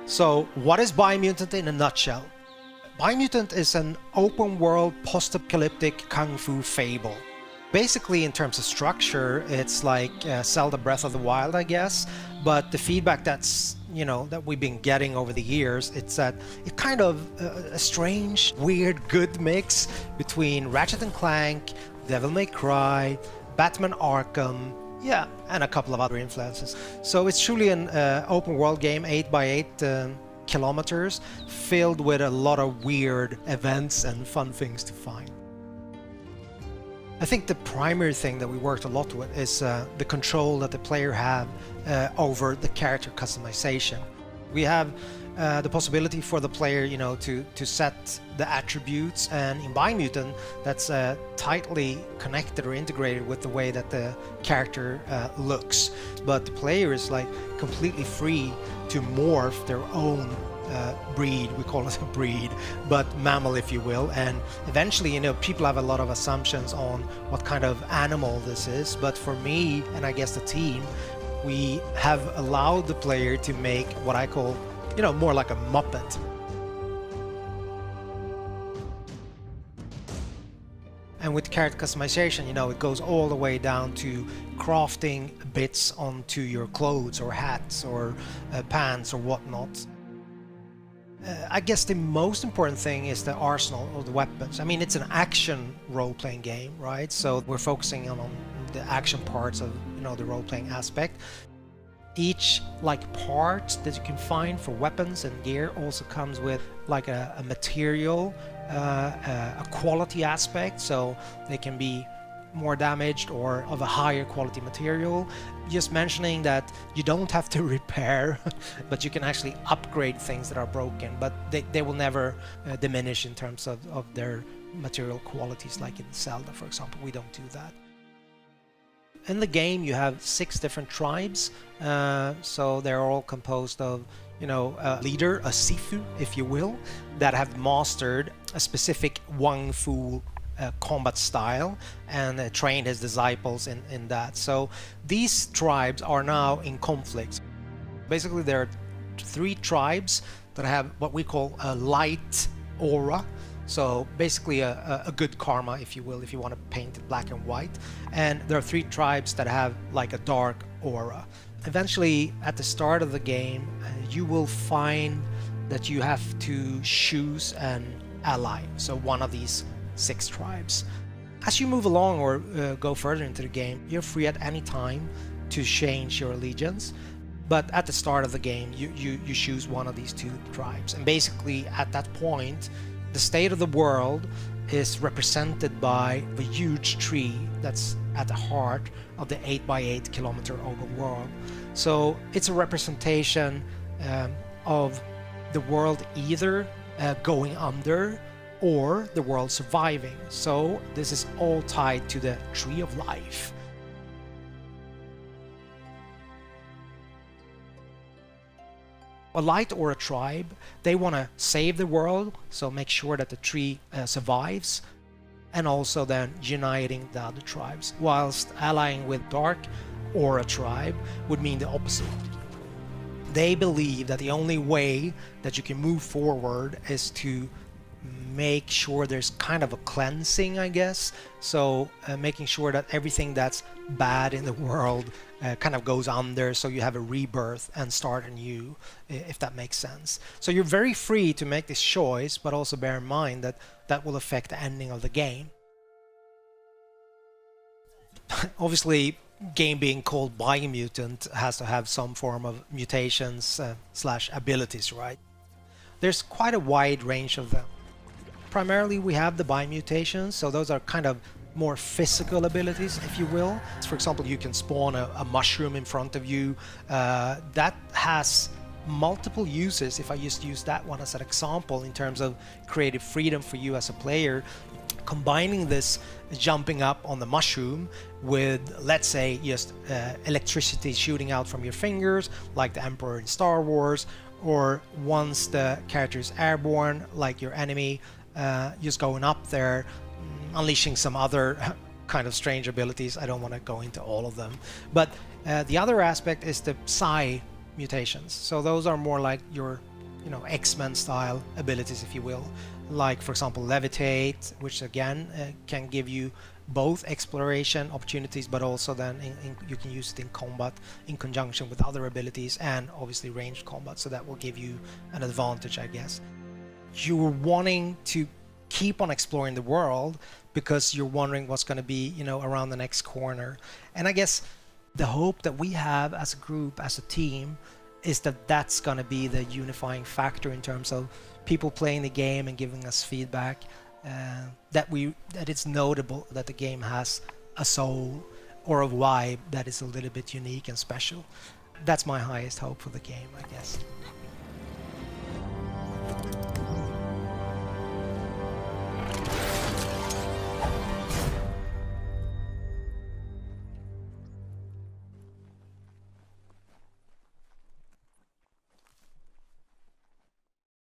So what is Biomutant in a nutshell? Biomutant is an open-world post-apocalyptic kung fu fable. Basically, in terms of structure, it's like Zelda Breath of the Wild, I guess. But the feedback that we've been getting over the years, it's that it's kind of a strange, weird, good mix between Ratchet and Clank, Devil May Cry, Batman Arkham, yeah, and a couple of other influences. So it's truly an open world game, 8x8 kilometers, filled with a lot of weird events and fun things to find. I think the primary thing that we worked a lot with is the control that the player have over the character customization. We have the possibility for the player, to set the attributes, and in Biomutant, that's tightly connected or integrated with the way that the character looks. But the player is like completely free to morph their own breed, we call it a breed, but mammal, if you will. And eventually, people have a lot of assumptions on what kind of animal this is. But for me, and I guess the team, we have allowed the player to make what I call, more like a Muppet. And with character customization, it goes all the way down to crafting bits onto your clothes or hats or pants or whatnot. I guess the most important thing is the arsenal or the weapons. I mean, it's an action role-playing game, right? So we're focusing on the action parts of, the role-playing aspect. Each part that you can find for weapons and gear also comes with like a material, a quality aspect, so they can be more damaged or of a higher quality material. Just mentioning that you don't have to repair, but you can actually upgrade things that are broken, but they will never diminish in terms of their material qualities, like in Zelda, for example. We don't do that. In the game, you have 6 different tribes, so they're all composed of, a leader, a Sifu, if you will, that have mastered a specific Wang Fu combat style and trained his disciples in that. So these tribes are now in conflict. Basically, there are 3 tribes that have what we call a light aura. So basically a good karma, if you will, if you want to paint it black and white. And there are 3 tribes that have like a dark aura. Eventually, at the start of the game, you will find that you have to choose an ally. So one of these 6 tribes. As you move along or go further into the game, you're free at any time to change your allegiance. But at the start of the game, you choose one of these 2 tribes. And basically, at that point, the state of the world is represented by a huge tree that's at the heart of the 8x8 kilometer open world. So it's a representation of the world either going under or the world surviving. So this is all tied to the tree of life. A light or a tribe, they want to save the world, so make sure that the tree survives, and also then uniting the other tribes, whilst allying with dark or a tribe would mean the opposite. They believe that the only way that you can move forward is to make sure there's kind of a cleansing, I guess. So making sure that everything that's bad in the world kind of goes under, so you have a rebirth and start anew, if that makes sense. So you're very free to make this choice, but also bear in mind that that will affect the ending of the game. Obviously, game being called Biomutant has to have some form of mutations slash abilities, right? There's quite a wide range of them. Primarily, we have the Biomutations, so those are kind of more physical abilities, if you will. For example, you can spawn a mushroom in front of you. That has multiple uses. If I just use that one as an example in terms of creative freedom for you as a player, combining this jumping up on the mushroom with, let's say, just electricity shooting out from your fingers, like the Emperor in Star Wars, or once the character is airborne, like your enemy, just going up there, unleashing some other kind of strange abilities. I don't want to go into all of them. But the other aspect is the psi mutations. So those are more like your you know, X-Men style abilities, if you will, like for example levitate, which again can give you both exploration opportunities, but also then you can use it in combat in conjunction with other abilities, and obviously ranged combat, so that will give you an advantage, I guess. You're wanting to keep on exploring the world because you're wondering what's going to be, you know, around the next corner. And I guess the hope that we have as a group, as a team, is that that's going to be the unifying factor in terms of people playing the game and giving us feedback, that it's notable that the game has a soul or a vibe that is a little bit unique and special. That's my highest hope for the game, I guess.